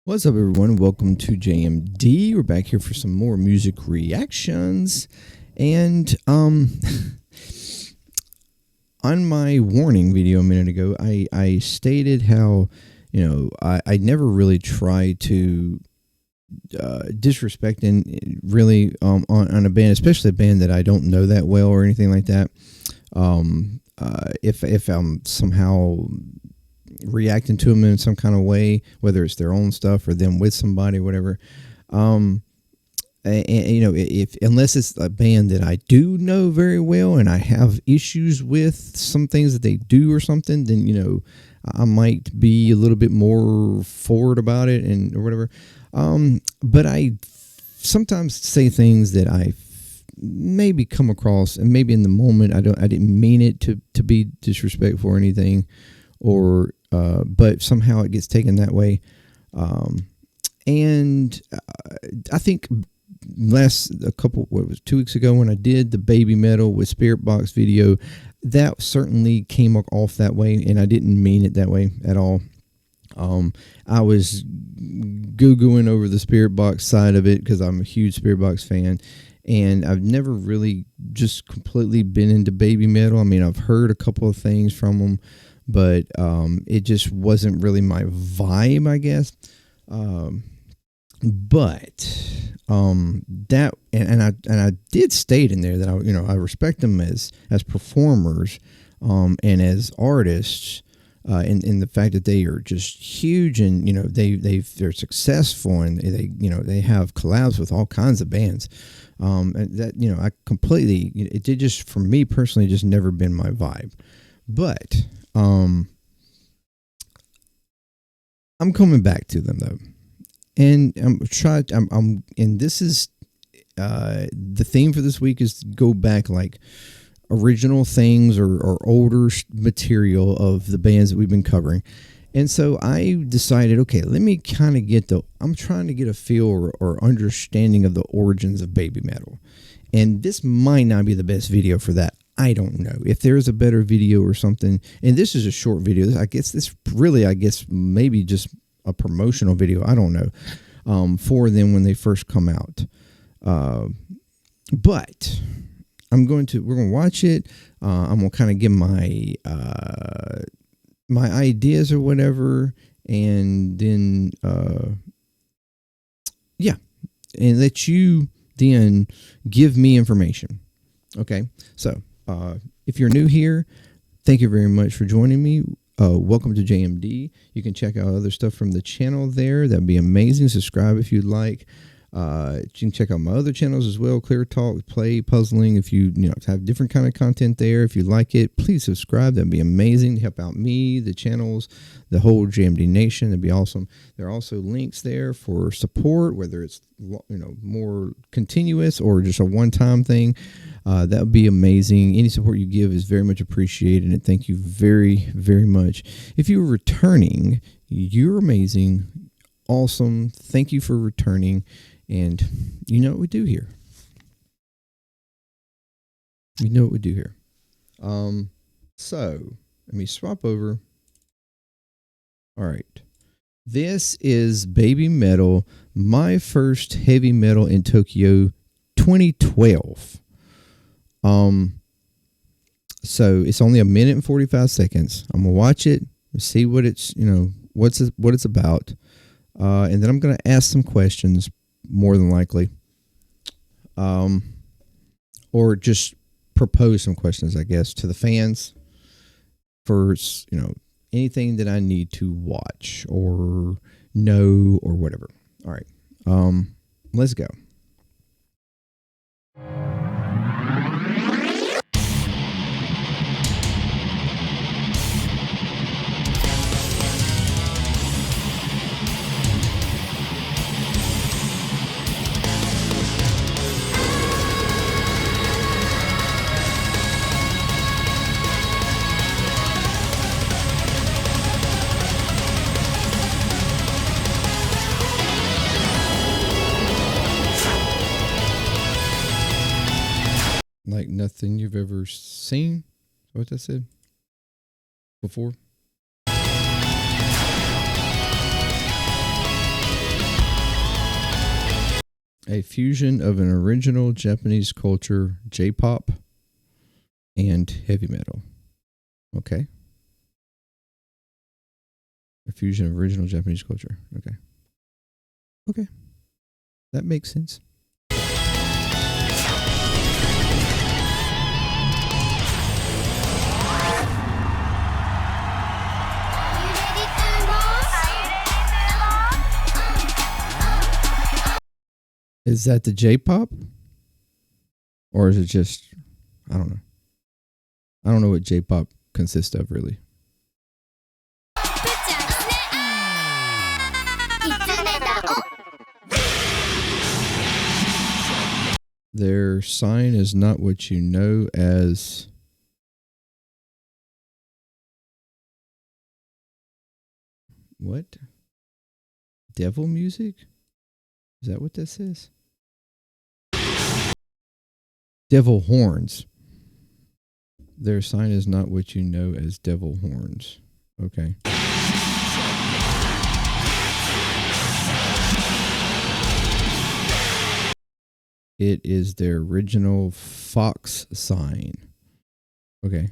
What's up, everyone? Welcome to JMD. We're back here for some more music reactions. And on my warning video a minute ago, I stated how, I never really try to disrespect and really on a band, especially a band that I don't know that well or anything like that. If I'm somehow reacting to them in some kind of way, whether it's their own stuff or them with somebody, whatever. And if unless it's a band that I do know very well and I have issues with some things that they do or something, then I might be a little bit more forward about it and or whatever. But I sometimes say things that I maybe come across, and maybe in the moment I didn't mean it to be disrespectful or anything, or but somehow it gets taken that way. And I think a couple, 2 weeks ago when I did the Baby Metal with Spirit Box video, that certainly came off that way, and I didn't mean it that way at all. I was Googling over the Spirit Box side of it because I'm a huge Spirit Box fan, and I've never really just completely been into Baby Metal. I mean, I've heard a couple of things from them, but it just wasn't really my vibe, I guess. That and I did state in there that I respect them as performers, and as artists, in the fact that they are just huge, and they're successful, and they have collabs with all kinds of bands. And that I completely, it did just, for me personally, just never been my vibe. But I'm coming back to them though, and and this is the theme for this week is to go back, like original things or older material of the bands that we've been covering. And so I decided, okay, let me kind of I'm trying to get a feel or understanding of the origins of Baby Metal. And this might not be the best video for that. I don't know if there's a better video or something. And this is a short video. I guess maybe just a promotional video. I don't know, for them when they first come out. But we're going to watch it. I'm going to kind of give my ideas or whatever. And then, and let you then give me information. Okay. So, if you're new here, thank you very much for joining me. Welcome to JMD. You can check out other stuff from the channel there. That'd be amazing. Subscribe if you'd like. You can check out my other channels as well. Clear Talk, Play, Puzzling. If you have different kind of content there, if you like it, please subscribe. That'd be amazing to help out me, the channels, the whole JMD Nation. That'd be awesome. There are also links there for support, whether it's more continuous or just a one-time thing. That would be amazing. Any support you give is very much appreciated, and thank you very, very much. If you're returning, you're amazing, awesome. Thank you for returning. And you know what we do here. So let me swap over. All right. This is Baby Metal, my first heavy metal in Tokyo 2012. So it's only 1 minute and 45 seconds. I'm gonna watch it, see what it's, what it's about. And then I'm gonna ask some questions, more than likely, or just propose some questions, I guess, to the fans for anything that I need to watch or know or whatever. All right, let's go. Like nothing you've ever seen? Is that what that said before? A fusion of an original Japanese culture, J-pop, and heavy metal. Okay. A fusion of original Japanese culture. Okay. Okay. That makes sense. Is that the J-pop? Or is it just, I don't know. I don't know what J-pop consists of, really. Their sign is not what you know as... What? Devil music? Is that what this is? Devil horns. Their sign is not what you know as devil horns. Okay. It is their original fox sign. Okay.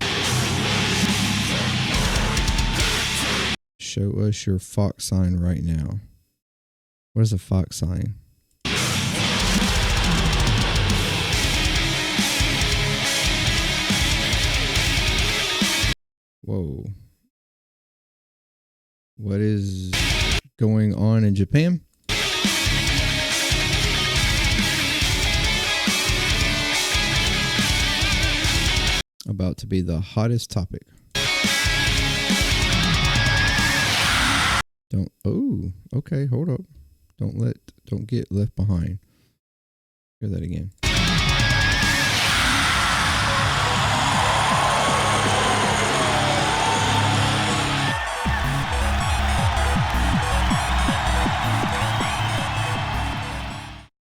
Show us your fox sign right now. What is a fox sign? Whoa. What is going on in Japan? About to be the hottest topic. Oh, okay, hold up. Don't get left behind. Hear that again.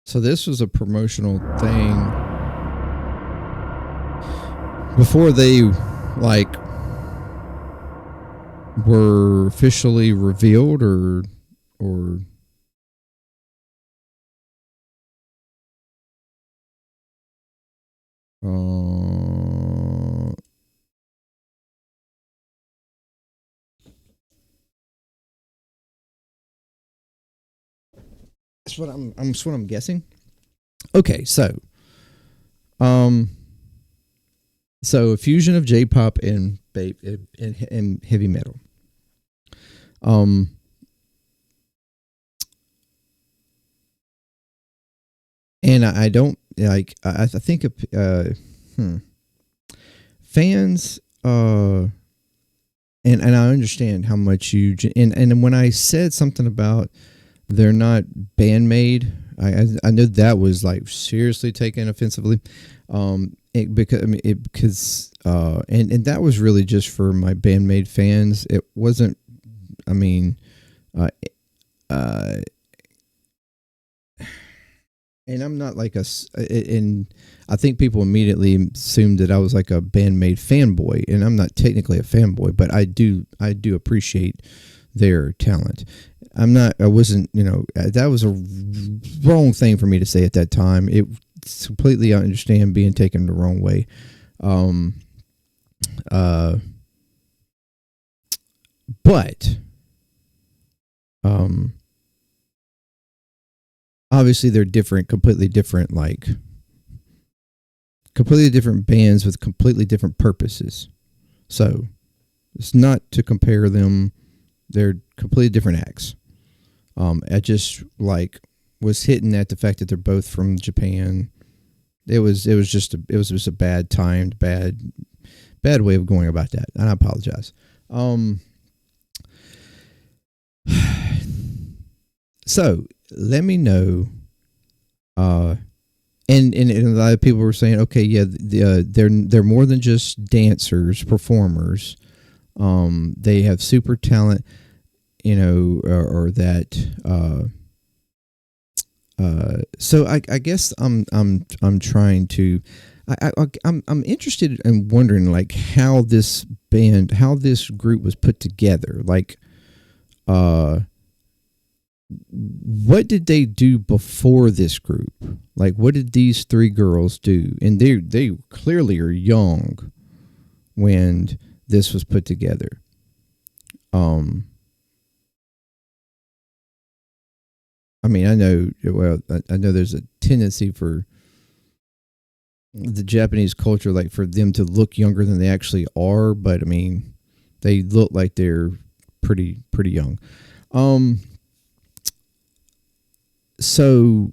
So this was a promotional thing before they were officially revealed or that's what I'm guessing. Okay, so a fusion of J-pop and heavy metal. And I don't like. I think fans. And I understand how much you and when I said something about they're not bandmade, I know that was like seriously taken offensively. Because that was really just for my bandmade fans. It wasn't. I mean, and I'm not like and I think people immediately assumed that I was like a bandmade fanboy, and I'm not technically a fanboy, but I do appreciate their talent. I wasn't, that was a wrong thing for me to say at that time. It's completely, I understand being taken the wrong way. But obviously they're different, completely different bands with completely different purposes. So it's not to compare them. They're completely different acts. I just was hitting at the fact that they're both from Japan. It was just a bad timed, bad way of going about that. And I apologize. So let me know. And a lot of people were saying, okay, yeah, they're more than just dancers, performers. They have super talent, or that. So I guess I'm trying to. I'm interested in wondering how this group was put together. what did they do before this group? Like, what did these three girls do? And they clearly are young when this was put together. I mean, I know there's a tendency for the Japanese culture, like for them to look younger than they actually are, but I mean, they look like they're pretty young. So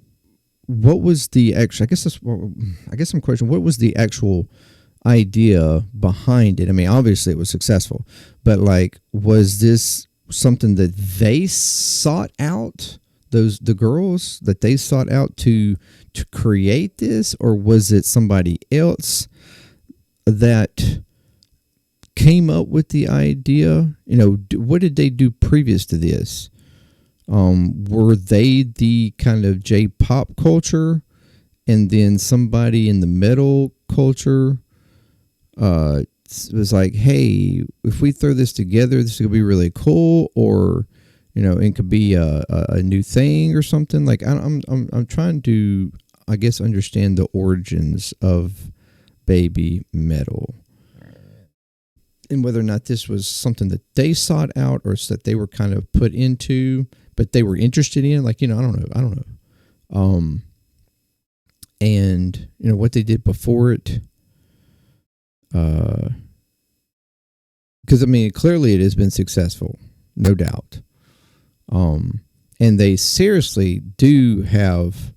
what was the actual, I guess I'm questioning, what was the actual idea behind it? I mean, obviously it was successful, but like, was this something that they sought out, the girls that they sought out to create this, or was it somebody else that came up with the idea? You know, what did they do previous to this? Were they the kind of J-pop culture, and then somebody in the metal culture was like, hey, if we throw this together, this is gonna be really cool, or you know, it could be a new thing or something. Like, I'm trying to, I guess, understand the origins of baby metal, and whether or not this was something that they sought out or that they were kind of put into, but they were interested in. Like, you know, I don't know. And you know what they did before it. Because I mean, clearly it has been successful, no doubt. And they seriously do have,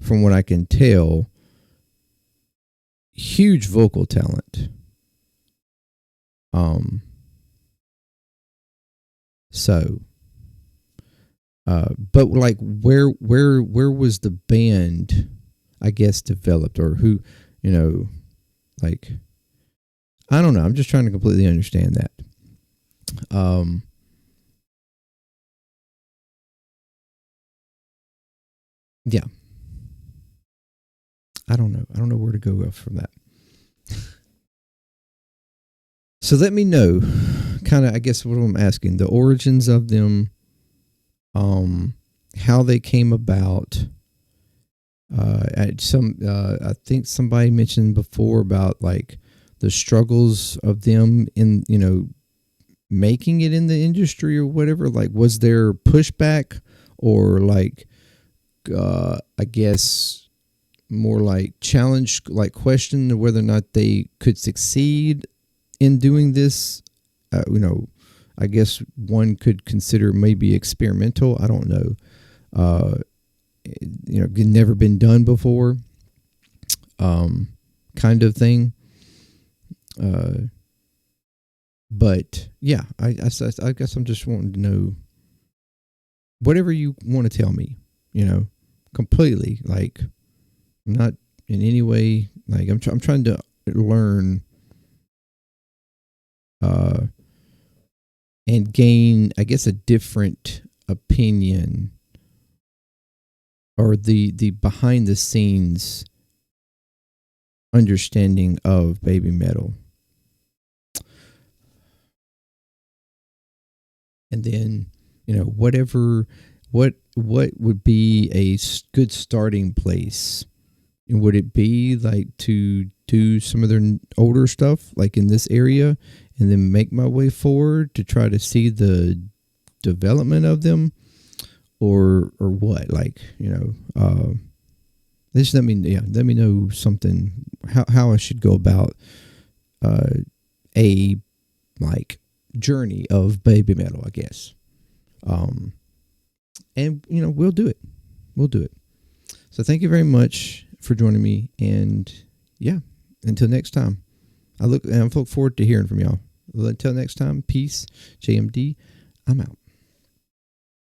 from what I can tell, huge vocal talent. But like, where was the band, I guess, developed, or who, you know, like, I don't know. I'm just trying to completely understand that. Yeah. I don't know. I don't know where to go from that. So let me know, kind of, I guess, what I'm asking, the origins of them, how they came about. I think somebody mentioned before about like the struggles of them in, you know, making it in the industry or whatever. Like, was there pushback, or like, I guess more like challenge, like question whether or not they could succeed in doing this? You know, I guess one could consider maybe experimental. I don't know. You know, never been done before, kind of thing. But yeah, I guess I'm just wanting to know whatever you want to tell me, you know, completely. Like, I'm not in any way, like, I'm trying to learn, and gain, I guess, a different opinion, or the behind the scenes understanding of baby metal. And then, you know, what would be a good starting place? And would it be like to do some of their older stuff, like in this area, and then make my way forward to try to see the development of them, or what? Like, you know, just let me know something, how I should go about a like journey of baby metal, I guess. And you know, we'll do it. So thank you very much for joining me, and yeah, until next time, I look forward to hearing from y'all. Until next time, peace. JMD, I'm out.